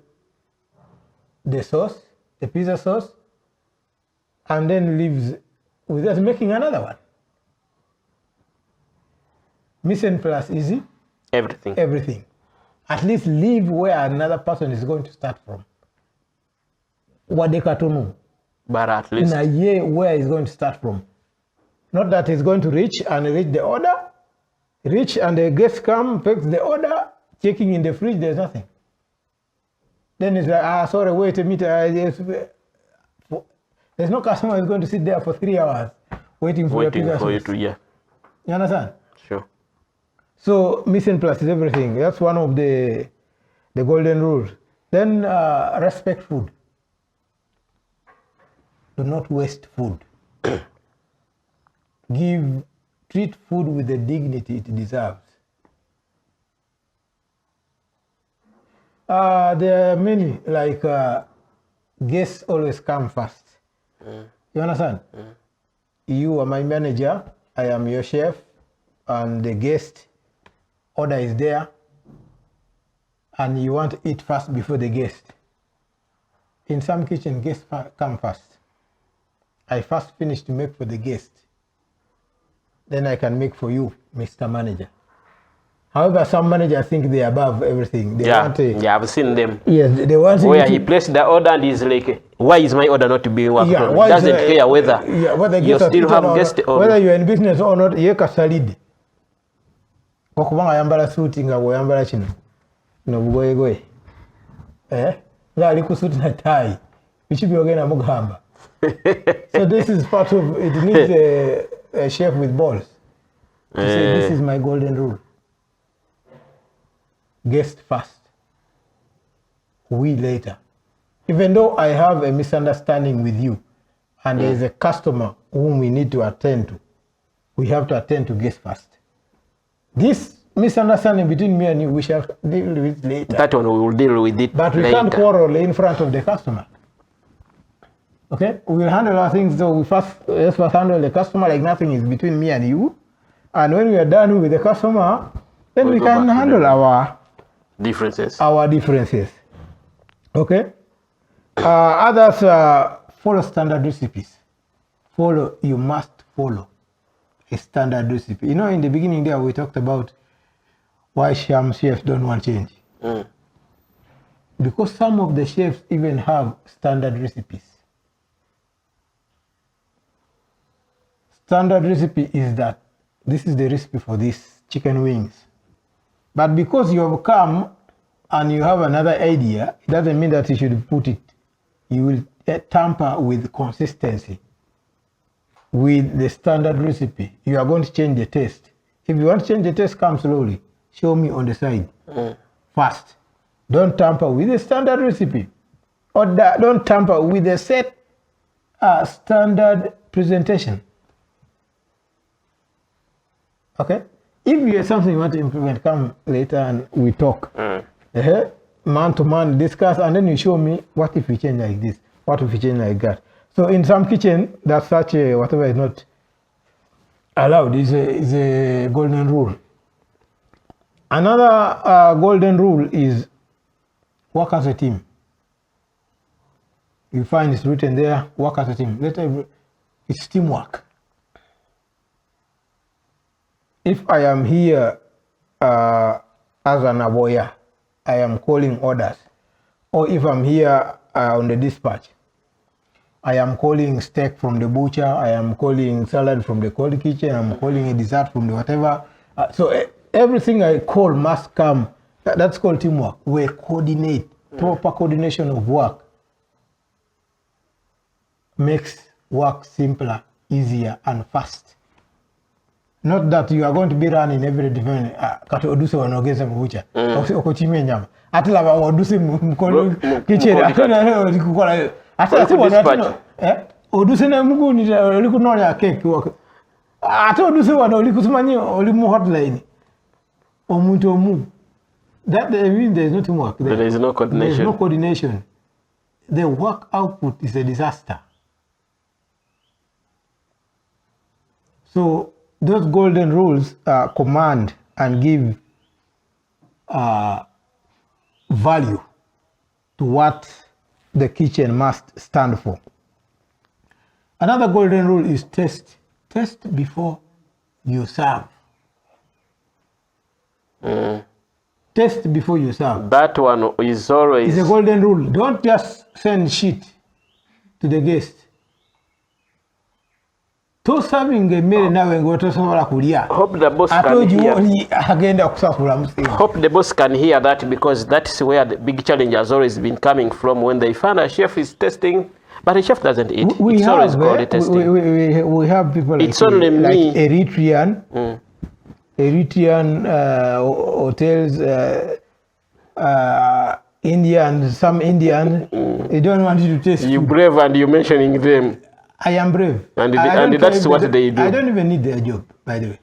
S2: the sauce, the pizza sauce, and then leaves without making another one. Mise en place is
S1: everything.
S2: Everything. At least leave where another person is going to start from. But
S1: at least
S2: in a year where he's going to start from. Not that he's going to reach the order, and the guests come, picks the order, checking in the fridge, there's nothing. Then it's like, sorry, wait a minute. There's no customer who's going to sit there for 3 hours waiting for you to,
S1: yeah.
S2: You understand?
S1: Sure.
S2: So mise en place is everything. That's one of the golden rules. Then respect food. Do not waste food. Treat food with the dignity it deserves. There are many, like guests always come first. You understand? You are my manager, I am your chef, and the guest order is there, and you want to eat first before the guest. In some kitchen, guests come first. I first finish to make for the guest. Then I can make for you, Mr. Manager. However, some managers think they are above everything. They want
S1: I've seen them.
S2: Yes, they want
S1: where he placed the order and he's like, why is my order not being worked on?
S2: why
S1: Doesn't care whether you still have guest or
S2: whether you're in business or not. Ye kasalidi. Okubanga yambala suit nga bw'oyambala kino. No bugoyegoye. Ngali ku suit na tie. Biki byogenda mugamba. So this is part of it. Needs a chef with balls to say this is my golden rule. Guest first, we later. Even though I have a misunderstanding with you and there is a customer whom we need to attend to, we have to attend to guest first. This misunderstanding between me and you, we shall deal with later.
S1: That one we will deal with it
S2: but we
S1: later.
S2: Can't quarrel in front of the customer. Okay, we will handle our things. So let's first handle the customer like nothing is between me and you. And when we are done with the customer, then we can handle our
S1: differences.
S2: Okay. Others follow standard recipes. You must follow a standard recipe. You know, in the beginning there we talked about why some chefs don't want change. Because some of the chefs even have standard recipes. Standard recipe is that this is the recipe for this chicken wings. But because you have come and you have another idea, it doesn't mean that you should put it. You will tamper with consistency with the standard recipe. You are going to change the taste. If you want to change the taste, come slowly. Show me on the side first. Don't tamper with the standard recipe. Or don't tamper with the set standard presentation. Okay? If you have something you want to implement, come later and we talk. Man to man, discuss, and then you show me what if we change like this, what if we change like that. So in some kitchen, that such a whatever is not allowed is a golden rule. Another golden rule is work as a team. You find it's written there, work as a team. It's teamwork. If I am here as an aboya, I am calling orders. Or if I'm here on the dispatch, I am calling steak from the butcher, I am calling salad from the cold kitchen, I'm calling a dessert from the whatever. So everything I call must come. That's called teamwork. We coordinate. Proper coordination of work makes work simpler, easier, and fast. Not that you are going to be running every different kati oduse wanogeza mbucha okochimia nyama ati laba oduse mkono kitchen ati kukola ati wana oduse na mgu ni olikunona ya cake ati oduse wana olikusumanyi olimu hotline omuntu omu that means there is no teamwork
S1: there is no coordination.
S2: There is no coordination. The work output is a disaster. So those golden rules command and give value to what the kitchen must stand for. Another golden rule is taste. Taste before you serve. Taste before you serve.
S1: That one is always...
S2: It's a golden rule. Don't just send shit to the guest. To serving a meal now and go to someone kulia.
S1: Hope the boss can hear. Hope the boss can hear that, because that's where the big challenge has always been coming from, when they find a chef is testing, but the chef doesn't eat. It's always called testing.
S2: We have people like,
S1: it's only me.
S2: Eritrean hotels, Indian, some Indian, they don't want you to taste
S1: You
S2: food.
S1: brave and you're mentioning them.
S2: I am brave.
S1: And that's what they do.
S2: I don't even need their job, by the way.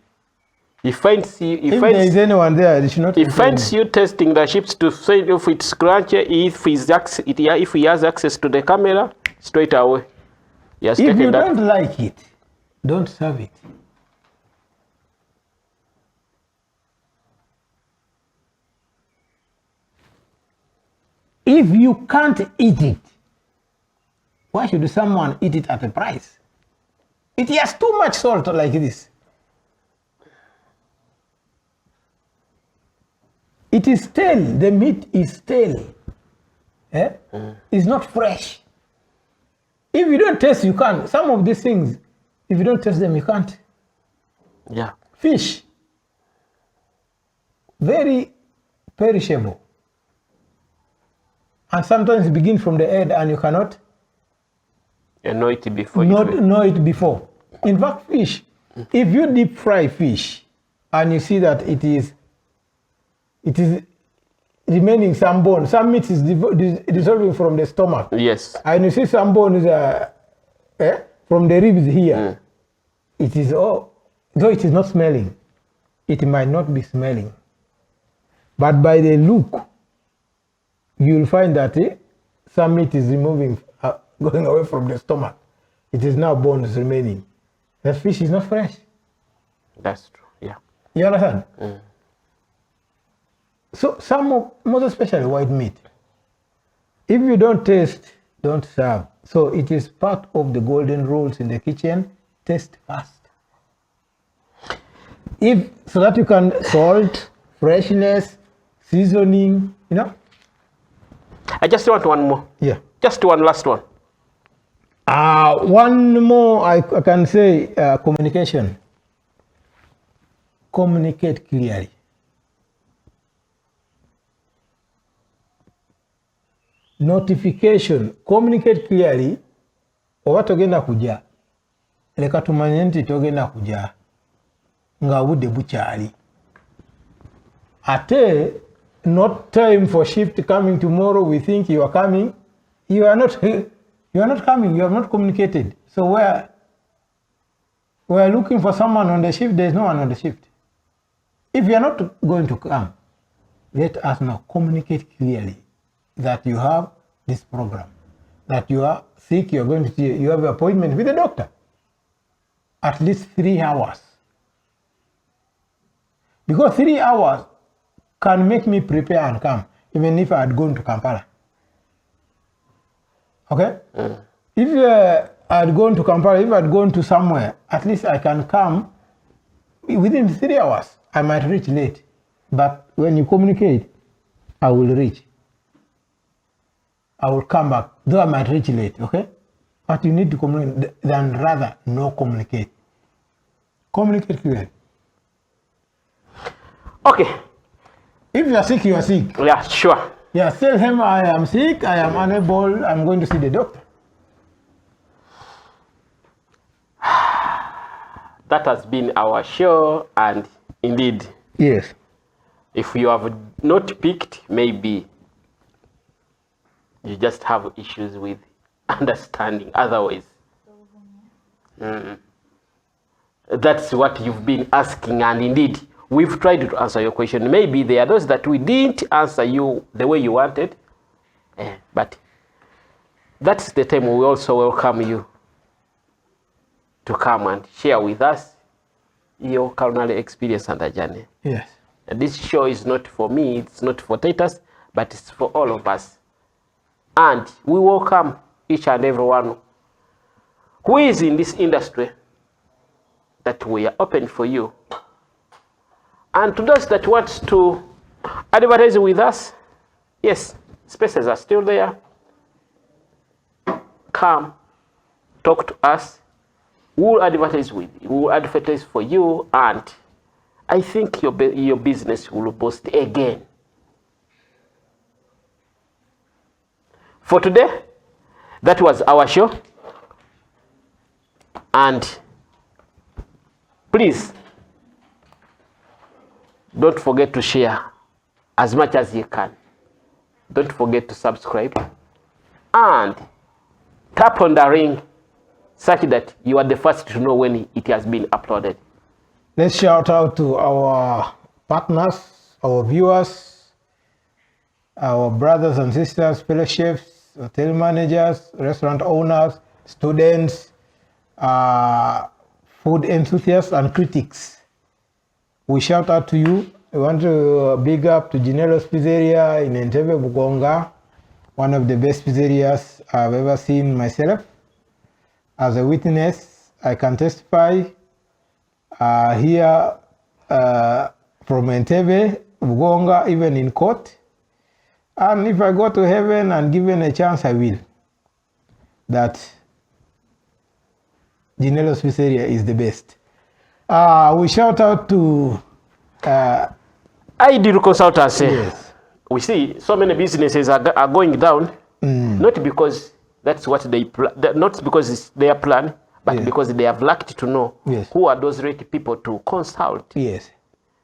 S1: He finds you.
S2: If there is anyone there, they should not.
S1: He finds you testing the ships to say if it's crunchy, if he has access to the camera, straight away.
S2: If you don't like it, don't serve it. If you can't eat it, why should someone eat it at a price? It has too much salt like this. It is stale. The meat is stale. It's not fresh. If you don't taste, you can't. Some of these things, if you don't taste them, you can't.
S1: Yeah.
S2: Fish, very perishable. And sometimes begin from the head and you cannot
S1: know it before.
S2: Know it before. In fact, fish, if you deep fry fish and you see that it is remaining some bone, some meat is dissolving from the stomach.
S1: Yes.
S2: And you see some bones from the ribs here. It is though it is not smelling, it might not be smelling. But by the look, you will find that some meat is removing, going away from the stomach. It is now bones remaining. That fish is not fresh.
S1: That's true, yeah.
S2: You understand? So most especially white meat, if you don't taste, don't serve. So it is part of the golden rules in the kitchen, taste first. So that you can salt, freshness, seasoning, you know.
S1: I just want one more.
S2: Yeah.
S1: Just one last one.
S2: One more, I can say communication. Communicate clearly. Notification. Communicate clearly. Oba togenda kuja. Leka tumanye nti togenda kuja. Nga budde bukyali. Ate, not time for shift coming tomorrow. We think you are coming. You are not coming. You have not communicated. So we are looking for someone on the shift. There is no one on the shift. If you are not going to come, let us know. Communicate clearly that you have this program, that you are sick. You are going to see. You have an appointment with the doctor. At least 3 hours. Because 3 hours can make me prepare and come, even if I had gone to Kampala. Okay? If I had gone to Kampala, if I had gone to somewhere, at least I can come within 3 hours. I might reach late. But when you communicate, I will reach. I will come back, though I might reach late, okay? But you need to communicate, than rather no communicate. Communicate clearly.
S1: Okay.
S2: If you are sick, you are sick.
S1: Yeah, sure.
S2: Yeah, tell him I am sick, I am unable, I'm going to see the doctor.
S1: That has been our show, and indeed,
S2: yes,
S1: if you have not picked, maybe you just have issues with understanding. Otherwise, that's what you've been asking, and indeed, we've tried to answer your question. Maybe there are those that we didn't answer you the way you wanted, but that's the time we also welcome you to come and share with us your culinary experience and journey.
S2: Yes.
S1: And this show is not for me, it's not for Titus, but it's for all of us. And we welcome each and everyone who is in this industry, that we are open for you. And to those that want to advertise with us, yes, spaces are still there. Come, talk to us. We'll advertise with you. We'll advertise for you, and I think your business will boost again. For today, that was our show. And please, don't forget to share as much as you can. Don't forget to subscribe and tap on the ring such that you are the first to know when it has been uploaded.
S2: Let's shout out to our partners, our viewers, our brothers and sisters, fellow chefs, hotel managers, restaurant owners, students, food enthusiasts, and critics. We shout out to you. We want to big up to Ginero's Pizzeria in Entebbe, Bugonga, one of the best pizzerias I've ever seen myself. As a witness, I can testify here from Entebbe, Bugonga, even in court. And if I go to heaven and given a chance, I will. That Ginero's Pizzeria is the best. We shout out to
S1: Ideal Consultancy.
S2: yes.
S1: We see so many businesses are going down, not because that's what not because it's their plan, but
S2: Yeah.
S1: because they have lacked to know
S2: Yes.
S1: who are those right people to consult.
S2: Yes.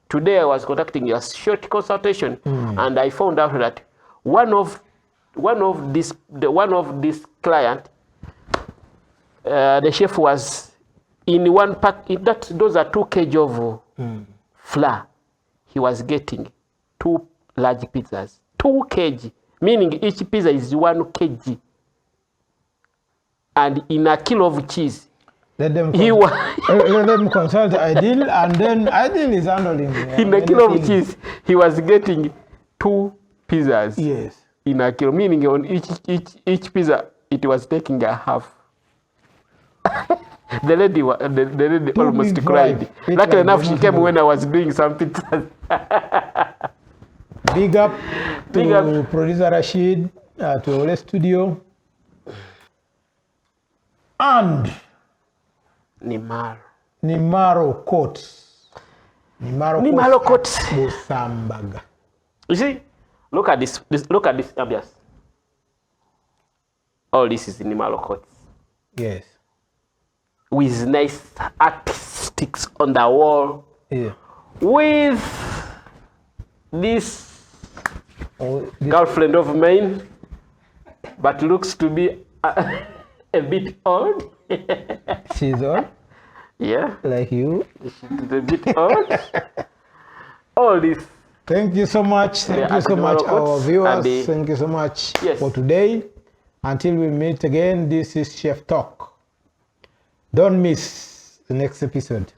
S1: Today I was conducting a short consultation, and I found out that one of this client, the chef was in one pack. Those are 2 kg of flour. He was getting 2 large pizzas, 2 kg, meaning each pizza is 1 kg, and in a kilo of cheese.
S2: Let them
S1: Let
S2: them consult Ideal, and then Ideal is handling
S1: in a kilo of
S2: anything.
S1: cheese, he was getting 2 pizzas.
S2: Yes.
S1: In a kilo, meaning on each pizza, it was taking a half. The lady almost
S2: big
S1: cried.
S2: vibe.
S1: Luckily
S2: Like
S1: enough, she
S2: almost
S1: came
S2: big.
S1: when I was doing some pizzas.
S2: Big up to
S1: Big up.
S2: producer Rashid, to Ole Studio, and Nimaro Coats.
S1: Nimaro Coats.
S2: Busambaga.
S1: You see, look at this. Look at this ambience. All this is Nimaro Coats
S2: Yes.
S1: with nice artistics on the wall,
S2: Yeah.
S1: with this girlfriend of mine, but looks to be a bit old.
S2: She's all
S1: Yeah,
S2: like you.
S1: she's a bit old. All this.
S2: Thank you so much. Thank
S1: Yeah,
S2: you so
S1: at
S2: much,
S1: Nimaro
S2: our
S1: Coats,
S2: viewers.
S1: and the-
S2: Thank you so much
S1: Yes.
S2: for today. Until we meet again, this is Chef Talk. Don't miss the next episode.